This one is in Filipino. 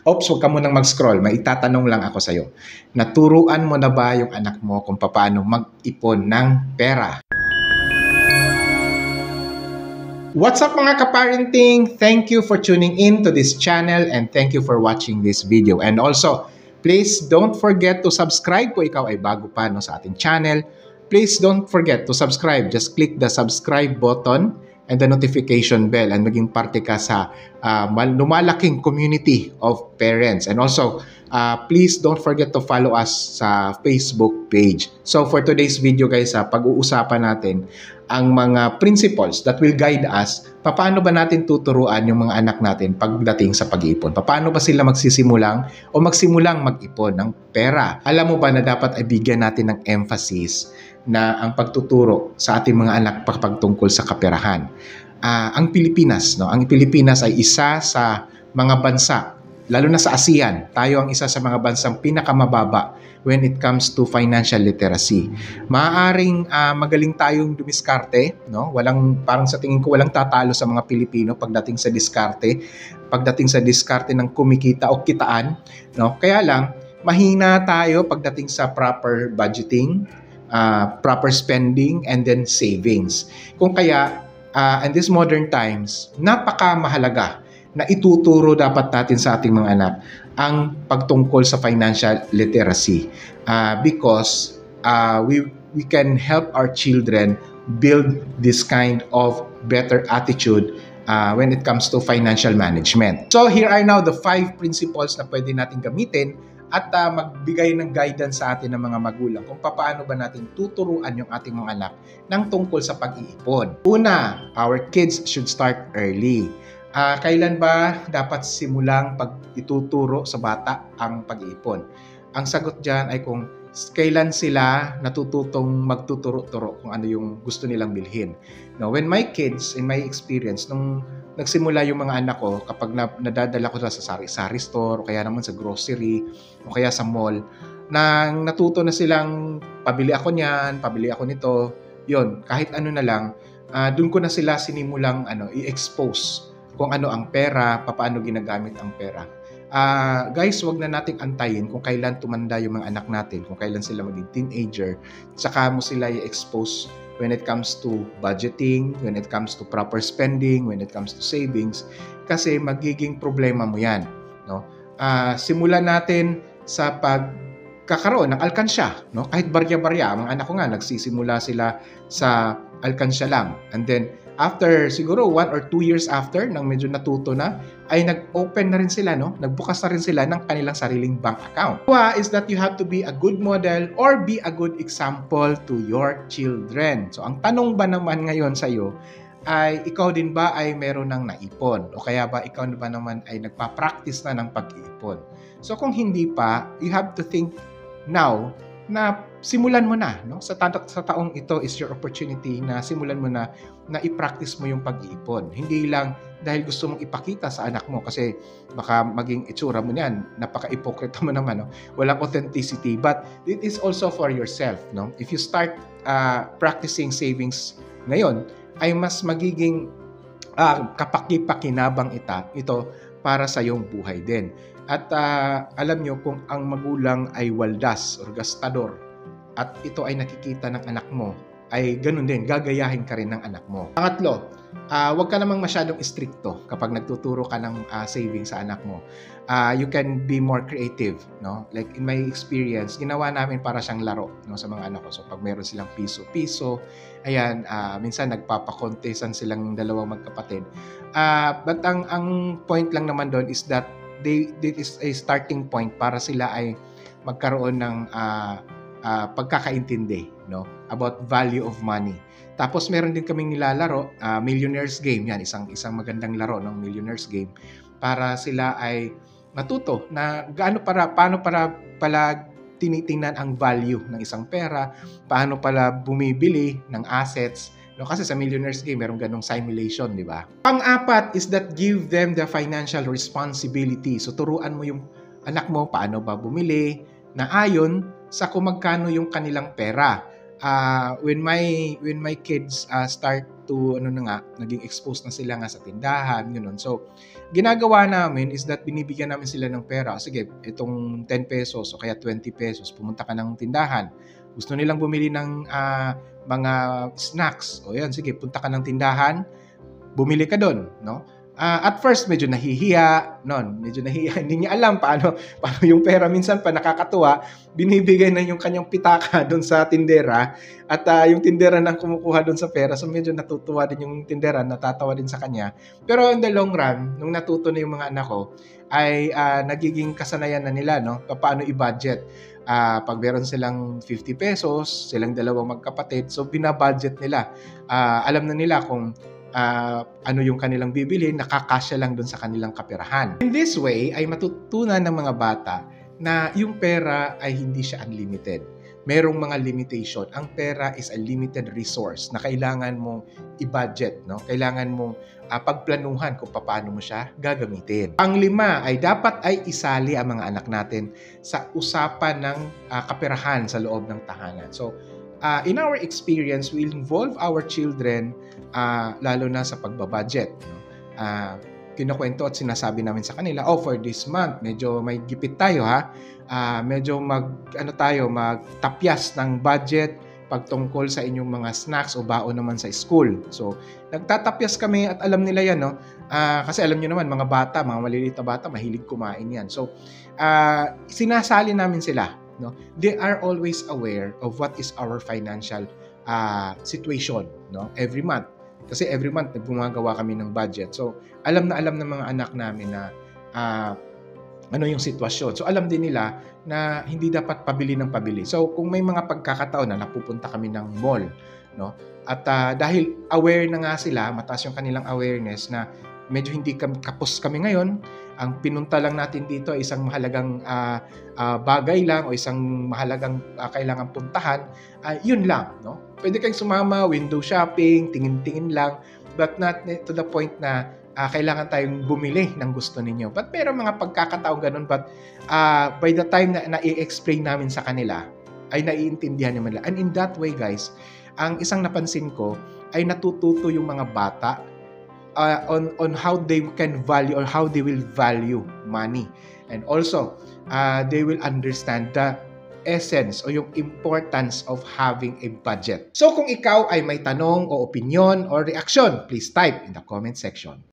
Oops, huwag ka munang mag-scroll. May itatanong lang ako sa'yo. Naturuan mo na ba yung anak mo kung paano mag-ipon ng pera? What's up mga kaparenting? Thank you for tuning in to this channel and thank you for watching this video. And also, please don't forget to subscribe kung ikaw ay bago pa sa ating channel. Please don't forget to subscribe. Just click the subscribe button and the notification bell and maging parte ka sa lumalaking community of parents. And also, please don't forget to follow us sa Facebook page. So for today's video guys, pag-uusapan natin ang mga principles that will guide us paano ba natin tuturuan yung mga anak natin pagdating sa pag-iipon. Paano ba sila magsimulang mag-ipon ng pera. Alam mo ba na dapat ay bigyan natin ng emphasis na ang pagtuturo sa ating mga anak pagtungkol sa kaperahan. Ang Pilipinas ay isa sa mga bansa, lalo na sa ASEAN, tayo ang isa sa mga bansang pinakamababa when it comes to financial literacy. Maaaring magaling tayong dumiskarte, no? Parang sa tingin ko walang tatalo sa mga Pilipino pagdating sa diskarte ng kumikita o kitaan, no? Kaya lang mahina tayo pagdating sa proper budgeting, proper spending, and then savings. Kung kaya, in these modern times, napakamahalaga na ituturo dapat natin sa ating mga anak ang pagtungkol sa financial literacy because we can help our children build this kind of better attitude when it comes to financial management. So here are now the 5 principles na pwede natin gamitin at magbigay ng guidance sa atin ng mga magulang kung paano ba natin tuturuan yung ating mga anak ng tungkol sa pag-iipon. Una, our kids should start early. Kailan ba dapat simulang ituturo sa bata ang pag-iipon? Ang sagot dyan ay kung kailan sila natututong magtuturo-turo kung ano yung gusto nilang bilhin. Now, when my kids, in my experience, nung nagsimula yung mga anak ko, kapag nadadala ko sa sari-sari store, o kaya naman sa grocery, o kaya sa mall, nang natuto na silang pabili ako niyan, pabili ako nito, yon kahit ano na lang, dun ko na sila sinimulang i-expose kung ano ang pera, paano ginagamit ang pera. Guys, wag na nating antayin kung kailan tumanda yung mga anak natin, kung kailan sila maging teenager, saka mo sila i-expose when it comes to budgeting, when it comes to proper spending, when it comes to savings, kasi magiging problema mo yan. No? Simulan natin sa pagkakaroon ng alkansya. No? Kahit barya-barya, mga anak ko nga, nagsisimula sila sa alkansya lang. And then, after siguro 1 or 2 years after, nang medyo natuto na, ay nag-open na rin sila, no? Nagbukas na rin sila ng kanilang sariling bank account. Is that you have to be a good model or be a good example to your children. So, ang tanong ba naman ngayon sa iyo ay ikaw din ba ay meron ng naipon? O kaya ba ikaw ba naman ay nagpa-practice na ng pag-iipon? So, kung hindi pa, you have to think now na simulan mo na, no? Sa taong ito is your opportunity na simulan mo na i-practice mo yung pag-iipon. Hindi lang dahil gusto mong ipakita sa anak mo kasi baka maging itsura mo niyan, napaka-ipokrita mo naman, no? Walang authenticity, but it is also for yourself, no? If you start practicing savings ngayon, ay mas magiging kapaki-pakinabang ito para sa iyong buhay din. At alam nyo, kung ang magulang ay waldas or gastador at ito ay nakikita ng anak mo, ay ganun din, gagayahin ka rin ng anak mo. Pangatlo, huwag ka namang masyadong istrikto kapag nagtuturo ka ng saving sa anak mo. You can be more creative, no? Like in my experience, ginawa namin para siyang laro, no, sa mga anak ko. So pag meron silang piso-piso, ayan, minsan nagpapakontesan silang dalawang magkapatid. But ang point lang naman doon is that this is a starting point para sila ay magkaroon ng pagkakaintindi, no, about value of money. Tapos meron din kaming nilalaro, Millionaire's Game. Yan, isang magandang laro ng Millionaire's Game para sila ay matuto na paano pala tinitingnan ang value ng isang pera, paano pala bumibili ng assets. No, kasi sa Millionaire's Game, merong ganong simulation, di ba? Pang-apat is that give them the financial responsibility. So, turuan mo yung anak mo paano ba bumili na ayon sa kung magkano yung kanilang pera. When my kids start to ano na nga, naging exposed na sila nga sa tindahan, gano'n. So, ginagawa namin is that binibigyan namin sila ng pera. Sige, itong 10 pesos o kaya 20 pesos, pumunta ka ng tindahan. Gusto nilang bumili ng mga snacks. O yan, sige, punta ka ng tindahan, bumili ka doon, no? At first, medyo nahihiya, medyo nahihiya. Hindi niya alam paano yung pera. Minsan pa nakakatuwa, binibigay na yung kanyang pitaka doon sa tindera at yung tindera nang kumukuha doon sa pera. So medyo natutuwa din yung tindera, natatawa din sa kanya. Pero in the long run, nung natuto na yung mga anak ko, ay nagiging kasanayan na nila, no? Paano i-budget. Pag meron silang 50 pesos, silang dalawang magkapatid, so binabudget nila. Alam na nila kung ano yung kanilang bibili, nakakasya lang dun sa kanilang kaperahan. In this way, ay matutunan ng mga bata na yung pera ay hindi siya unlimited. Merong mga limitation. Ang pera is a limited resource na kailangan mong i-budget, no? Kailangan mong pagplanuhan kung paano mo siya gagamitin. Ang 5 ay dapat ay isali ang mga anak natin sa usapan ng kaperahan sa loob ng tahanan. So, in our experience, we involve our children lalo na sa pagbabudget. Kinukwento at sinasabi namin sa kanila, for this month, medyo may gipit tayo ha. Medyo magtapyas ng budget pagtungkol sa inyong mga snacks o baon naman sa school. So, nagtatapyas kami at alam nila yan, no? Kasi alam nyo naman, mga bata, mga maliliit na bata, mahilig kumain yan. So, sinasali namin sila. No, they are always aware of what is our financial situation, no, every month. Kasi every month gumagawa kami ng budget. So, alam na alam ng mga anak namin na ano yung sitwasyon. So, alam din nila na hindi dapat pabili ng pabili. So, kung may mga pagkakataon na napupunta kami ng mall, no, at dahil aware na nga sila, mataas yung kanilang awareness na medyo hindi kapos kami ngayon, ang pinunta lang natin dito ay isang mahalagang bagay lang o isang mahalagang kailangan puntahan, yun lang, no? Pwede kayong sumama, window shopping, tingin-tingin lang, but not to the point na kailangan tayong bumili ng gusto ninyo. But meron mga pagkakataon ganun, but by the time na i-explain namin sa kanila, ay naiintindihan naman nila. And in that way, guys, ang isang napansin ko ay natututo yung mga bata on how they can value or how they will value money. And also, they will understand the essence o yung importance of having a budget. So kung ikaw ay may tanong o opinion o reaksyon, please type in the comment section.